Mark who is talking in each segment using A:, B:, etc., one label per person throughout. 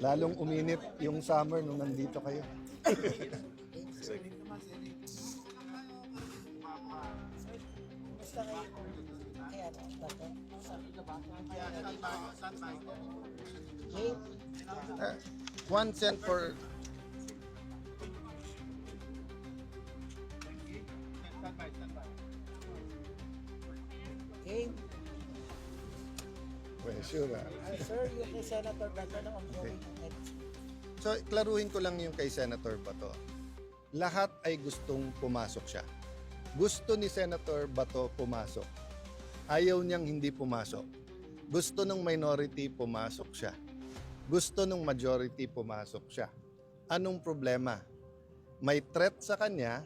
A: Lalong uminit yung summer nung nandito kayo.
B: Basta kayo kaya ano, bato. Game.
A: 1 cent for...
B: Game.
A: Well, sure.
B: Sir, yung kay Senator Bato na ongoing.
A: So, klaruhin ko lang yung kay Senator Bato. Lahat ay gustong pumasok siya. Gusto ni Senator Bato pumasok. Ayaw niyang hindi pumasok. Gusto ng minority pumasok siya. Gusto ng majority pumasok siya. Anong problema? May threat sa kanya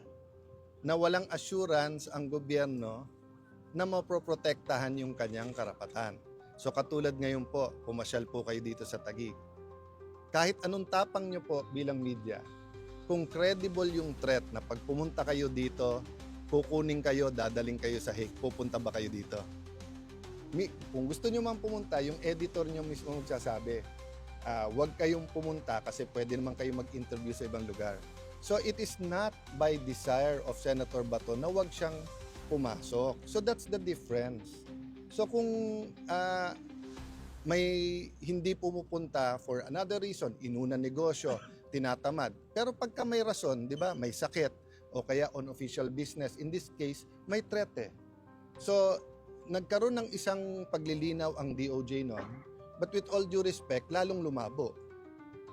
A: na walang assurance ang gobyerno na mapoprotektahan yung kanyang karapatan. So katulad ngayon po, pumasyal po kayo dito sa Taguig. Kahit anong tapang nyo po bilang media, kung credible yung threat na pag pumunta kayo dito, kukunin kayo, dadaling kayo sa Hague, pupunta ba kayo dito? Kung gusto nyo man pumunta, yung editor nyo mismo magsasabi, huwag kayong pumunta kasi pwede naman kayo mag-interview sa ibang lugar. So it is not by desire of Senator Bato na huwag siyang pumasok. So that's the difference. So kung may hindi pumupunta for another reason, inuna negosyo, tinatamad. Pero pagka may rason, di ba, may sakit o kaya on official business, in this case, may threat eh. So nagkaroon ng isang paglilinaw ang DOJ noon, but with all due respect, lalong lumabo.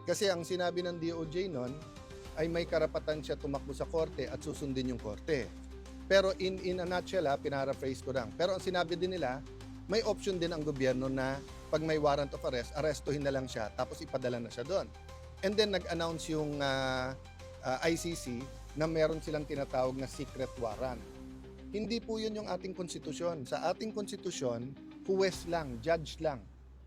A: Kasi ang sinabi ng DOJ noon ay may karapatan siya tumakbo sa korte at susundin yung korte. Pero in a nutshell, pinaraphrase ko lang. Pero ang sinabi din nila, may option din ang gobyerno na pag may warrant of arrest, arestuhin na lang siya tapos ipadala na siya doon. And then nag-announce yung ICC na meron silang tinatawag na secret warrant. Hindi po yun yung ating konstitusyon. Sa ating konstitusyon, huwes lang, judge lang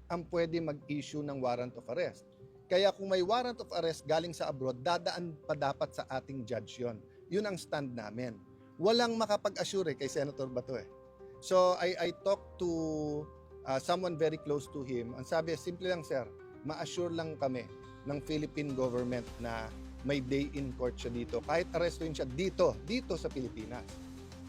A: ang pwede mag-issue ng warrant of arrest. Kaya kung may warrant of arrest galing sa abroad, dadaan pa dapat sa ating judge yun. Yun ang stand namin. Walang makapag-assure kay Senator Bato eh. So I talked to someone very close to him. Ang sabi, simple lang sir, ma-assure lang kami ng Philippine government na may day in court siya dito. Kahit arrestuin siya dito sa Pilipinas.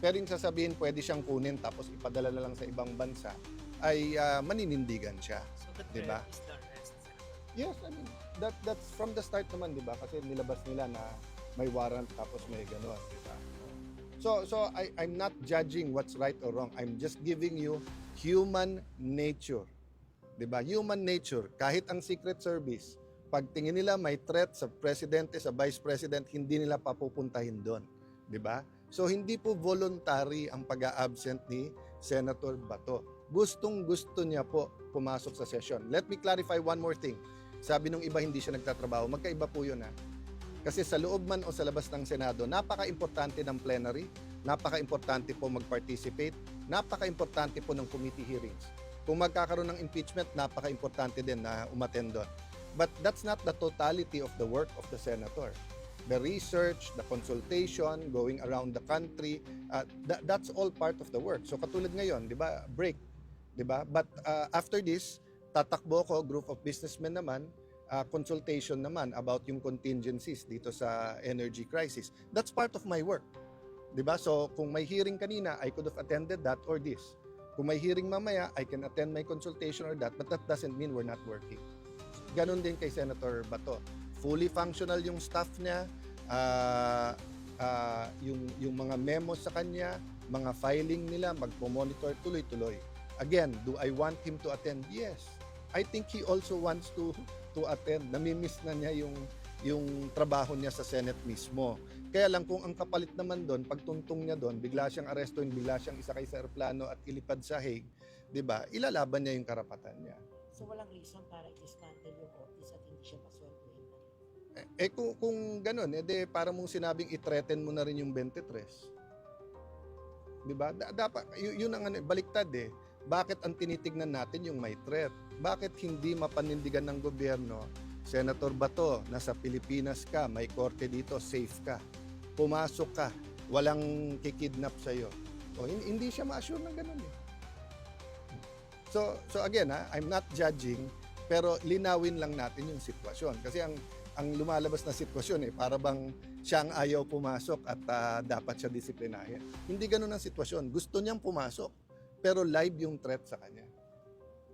A: Pero yung sasabihin pwede siyang kunin tapos ipadala na lang sa ibang bansa ay maninindigan siya.
C: So the
A: Di ba?
C: threat is the arrest, Senator.
A: Yes, I mean, that's from the start naman, di ba? Kasi nilabas nila na may warrant tapos may gano'n, di ba? So I'm not judging what's right or wrong. I'm just giving you human nature. Di ba? Human nature. Kahit ang Secret Service, pag tingin nila may threat sa presidente, sa vice president, hindi nila papupuntahin doon. Di ba? So hindi po voluntary ang pag-a-absent ni Senator Bato. Gustong-gusto niya po pumasok sa session. Let me clarify one more thing. Sabi nung iba hindi siya nagtatrabaho, magkaiba po yun ha. Kasi sa loob man o sa labas ng Senado, napaka-importante ng plenary, napaka-importante po mag-participate, napaka-importante po ng committee hearings. Kung magkakaroon ng impeachment, napaka-importante din na umattend doon. But that's not the totality of the work of the senator. The research, the consultation, going around the country, that's all part of the work. So katulad ngayon, di ba, break, di ba? But after this, tatakbo ko, group of businessmen naman, consultation naman about yung contingencies dito sa energy crisis. That's part of my work. 'Di ba? So kung may hearing kanina, I could have attended that or this. Kung may hearing mamaya, I can attend my consultation or that, but that doesn't mean we're not working. Ganon din kay Senator Bato. Fully functional yung staff niya, yung mga memos sa kanya, mga filing nila, magpo-monitor tuloy-tuloy. Again, do I want him to attend? Yes. I think he also wants to attend. Namimiss na niya yung trabaho niya sa Senate mismo. Kaya lang kung ang kapalit naman doon, pagtuntong niya doon, bigla siyang arestuin, bigla siyang isakay sa aeroplano at ilipad sa Hague, 'di ba? Ilalaban niya yung karapatan niya.
B: So walang reason para i-dismantle yung office at hindi siya pasweldoin.
A: Kung gano'n, edi para mong sinabing i-threaten mo na rin yung 23. 'Di ba? Dapat yun ang baliktad eh. Bakit ang tinitignan natin yung may threat? Bakit hindi mapanindigan ng gobyerno? Senator Bato, nasa Pilipinas ka, may korte dito, safe ka. Pumasok ka, walang kikidnap sa'yo. O, hindi siya ma-assure ng ganun eh. So again, I'm not judging, Pero linawin lang natin yung sitwasyon. Kasi ang lumalabas na sitwasyon para bang siya ang ayaw pumasok at dapat siya disiplinahin. Hindi ganun ang sitwasyon. Gusto niyang pumasok, pero live yung threat sa kanya.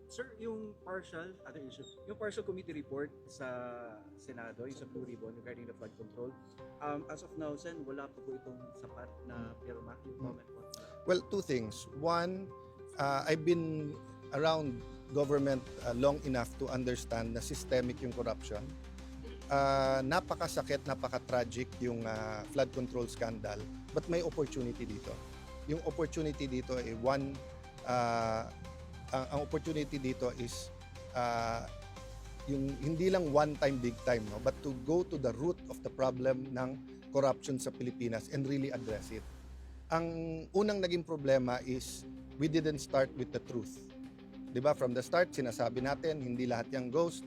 C: Sir, yung partial, other issue, yung partial committee report sa Senado, yung sa Blue Ribbon regarding the flood control, as of now, Sen, wala pa po itong sapat na pirma. Yung comment po.
A: Well, two things. One, I've been around government long enough to understand na systemic yung corruption. Napakasakit, napaka-tragic yung flood control scandal, but may opportunity dito. Yung opportunity dito ay ang opportunity dito is yung hindi lang one time, big time, no? But to go to the root of the problem ng corruption sa Pilipinas and really address it. Ang unang naging problema is we didn't start with the truth. 'Di ba? From the start, sinasabi natin, hindi lahat yung ghost.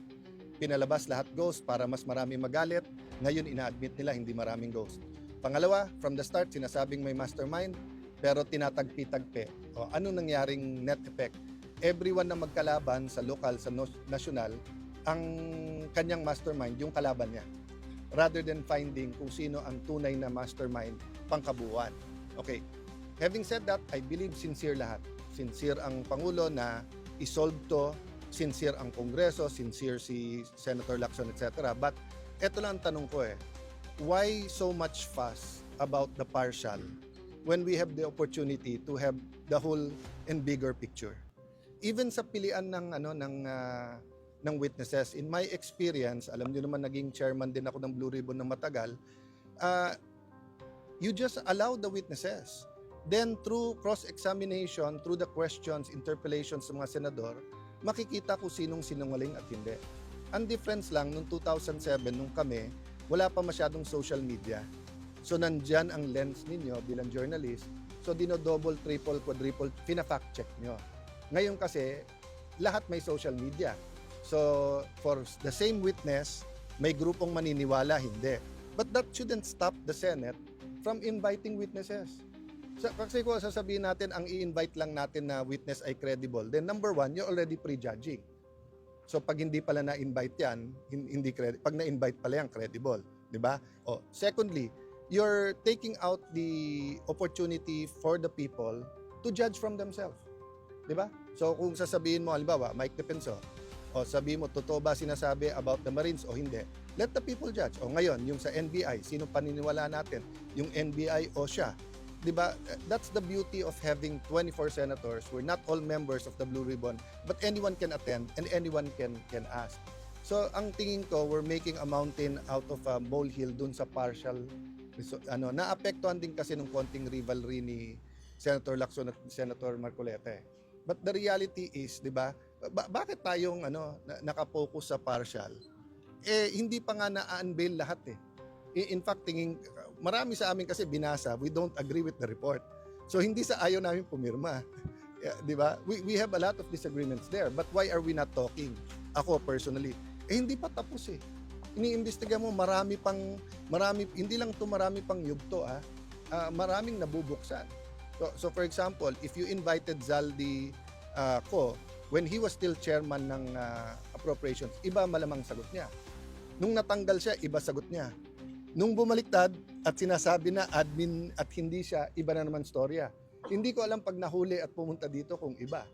A: Pinalabas lahat ghost para mas marami magalit. Ngayon, ina-admit nila hindi maraming ghost. Pangalawa, from the start, sinasabing may mastermind, pero tinatagpi-tagpi. O, ano nangyaring net effect? Everyone na magkalaban sa lokal, sa national, ang kanyang mastermind, yung kalaban niya. Rather than finding kung sino ang tunay na mastermind pangkabuuan. Okay. Having said that, I believe sincere lahat. Sincere ang Pangulo na isolve to, sincere ang Kongreso, sincere si Senator Lacson, etc. But eto lang ang tanong ko why so much fuss about the partial when we have the opportunity to have the whole and bigger picture? Even sa pilian ng witnesses, in my experience, alam niyo naman naging chairman din ako ng Blue Ribbon ng matagal, you just allow the witnesses. Then through cross-examination, through the questions, interpellations sa mga senador, makikita kung sinong sinungaling at hindi. Ang difference lang, noong 2007, nung kami, wala pa masyadong social media. So nandyan ang lens ninyo bilang journalist. So dino-double, triple, quadruple, fina-fact check nyo. Ngayon kasi, lahat may social media. So for the same witness, may grupong maniniwala, hindi. But that shouldn't stop the Senate from inviting witnesses. Kasi kung sasabihin natin, ang i-invite lang natin na witness ay credible, then number one, you're already prejudging. So pag hindi pala na-invite yan, hindi pag na-invite pala yan, credible. Di ba? Secondly, you're taking out the opportunity for the people to judge from themselves. Di ba? So kung sasabihin mo, halimbawa, Mike Defensor, sabihin mo, totoo ba sinasabi about the Marines o hindi? Let the people judge. Ngayon, yung sa NBI, sino paniniwala natin? Yung NBI o siya? Diba? That's the beauty of having 24 senators. We're not all members of the Blue Ribbon, but anyone can attend and anyone can ask. So ang tingin ko, we're making a mountain out of a molehill dun sa partial. Naapektuhan din kasi ng konting rivalry ni Senator Lacson at Senator Marcoleta. But the reality is, diba, bakit tayong nakapokus sa partial? Hindi pa nga na-unveil lahat In fact, marami sa amin kasi binasa, we don't agree with the report. So hindi sa ayaw namin pumirma. Di ba? We have a lot of disagreements there. But why are we not talking? Ako personally, hindi pa tapos Iniimbestiga mo marami, hindi lang to marami pang yugto maraming nabubuksan. So for example, if you invited Zaldi ko when he was still chairman ng appropriations, iba malamang sagot niya. Nung natanggal siya, iba sagot niya. Nung bumaliktad at sinasabi na admin at hindi siya, iba na naman storya. Hindi ko alam pag nahuli at pumunta dito kung iba.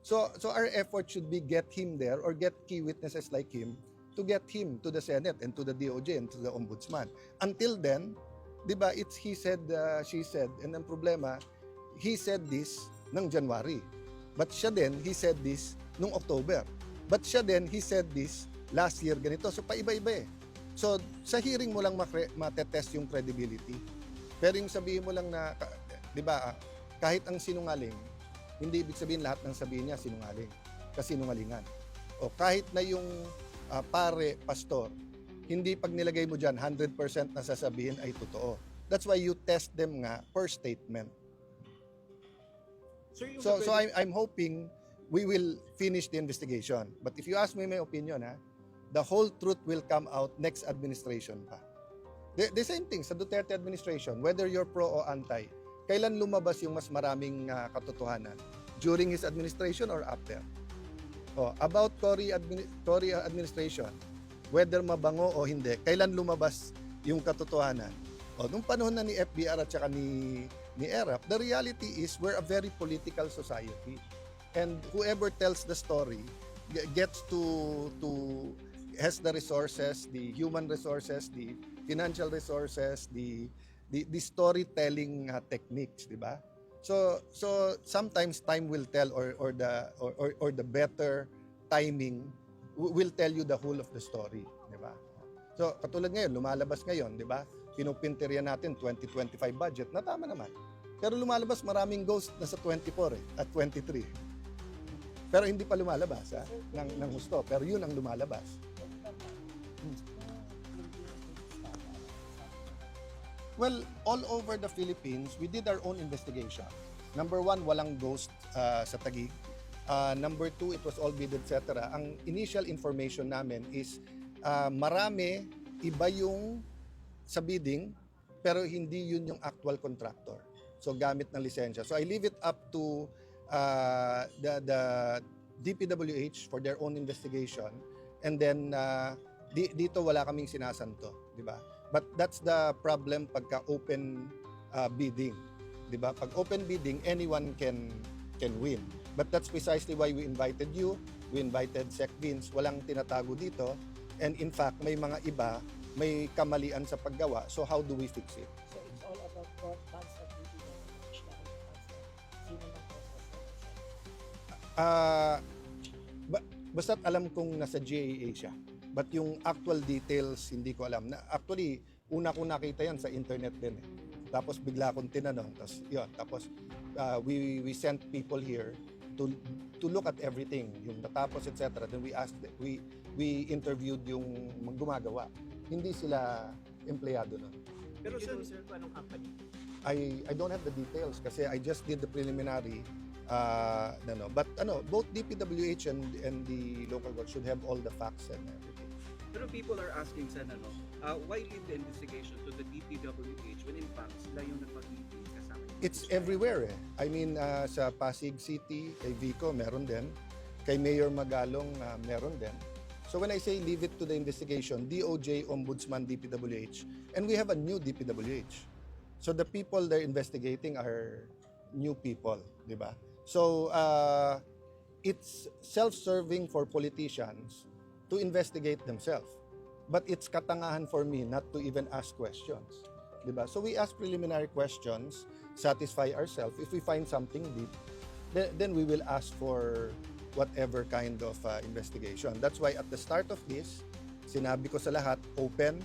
A: So our effort should be get him there or get key witnesses like him to get him to the Senate and to the DOJ and to the Ombudsman. Until then, di ba, it's he said, she said, and ang problema, he said this ng January. But siya din, he said this nung October. But siya din, he said this last year ganito. So paiba-iba So sa hearing mo lang matetest yung credibility. Pero yung sabihin mo lang na, di ba, kahit ang sinungaling, hindi ibig sabihin lahat ng sabihin niya sinungaling. Kasinungalingan. O kahit na yung pare, pastor, hindi pag nilagay mo dyan, 100% na sasabihin ay totoo. That's why you test them nga per statement. So I'm hoping we will finish the investigation. But if you ask me my opinion, the whole truth will come out next administration pa. The same thing sa Duterte administration, whether you're pro o anti, kailan lumabas yung mas maraming katotohanan? During his administration or after? About Tory administration, whether mabango o hindi, kailan lumabas yung katotohanan. Nung panahon na ni FBR at saka ni ERAP, the reality is we're a very political society. And whoever tells the story gets has the resources, the human resources, the financial resources, the storytelling techniques, di ba? So sometimes time will tell, or the better timing will tell you the whole of the story, di ba? So katulad ngayon, lumalabas ngayon, di ba? Pinupinteriya natin 2025 budget, na tama naman. Pero lumalabas maraming ghost na sa 24 at 23. Pero hindi pa lumalabas ng husto, pero yun ang lumalabas. Well, all over the Philippines, we did our own investigation. Number one, walang ghost sa Taguig. Number two, it was all bid, etc. Ang initial information namin is marami, iba yung sa bidding, pero hindi yun yung actual contractor. So gamit ng lisensya. So I leave it up to the DPWH for their own investigation. And then dito wala kaming sinasanto, di ba? But that's the problem pagka open bidding, di ba? Pag open bidding, anyone can win. But that's precisely why we invited you, we invited Sec Vince, walang tinatago dito. And in fact, may mga iba, may kamalian sa paggawa. So how do we fix it?
B: So it's all about funds that we do not sino lang
A: Basta't alam kong nasa GAA siya. But yung actual details, hindi ko alam. Actually, una ko nakita yan sa internet din. Tapos bigla akong tinanong. Tapos, yun. Tapos we sent people here to look at everything. Yung natapos, etc. Then we interviewed yung gumagawa. Hindi sila empleyado nun.
C: Pero sir,
B: anong company?
A: I don't have the details kasi I just did the preliminary. But both DPWH and the local government should have all the facts and everything.
C: pero people are asking, Sen, why leave the investigation to the DPWH when in fact sila yung nagpag-ibig kasama?
A: It's everywhere eh. I mean, sa Pasig City, kay Vico, meron din. Kay Mayor Magalong, meron din. So when I say leave it to the investigation, DOJ, Ombudsman, DPWH, and we have a new DPWH. So the people they're investigating are new people, di ba? So it's self-serving for politicians to investigate themselves. But it's katangahan for me not to even ask questions. Diba? So we ask preliminary questions, satisfy ourselves. If we find something deep, then we will ask for whatever kind of investigation. That's why at the start of this, sinabi ko sa lahat, open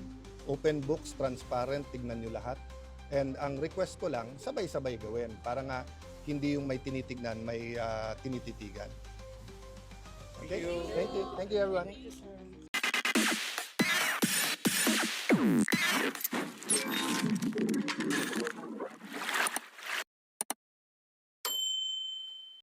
A: books, transparent, tignan nyo lahat. And ang request ko lang, sabay-sabay gawin. Para nga hindi yung may tinitignan, may tinititigan. Okay? Thank you everyone.
B: Thank you, sir.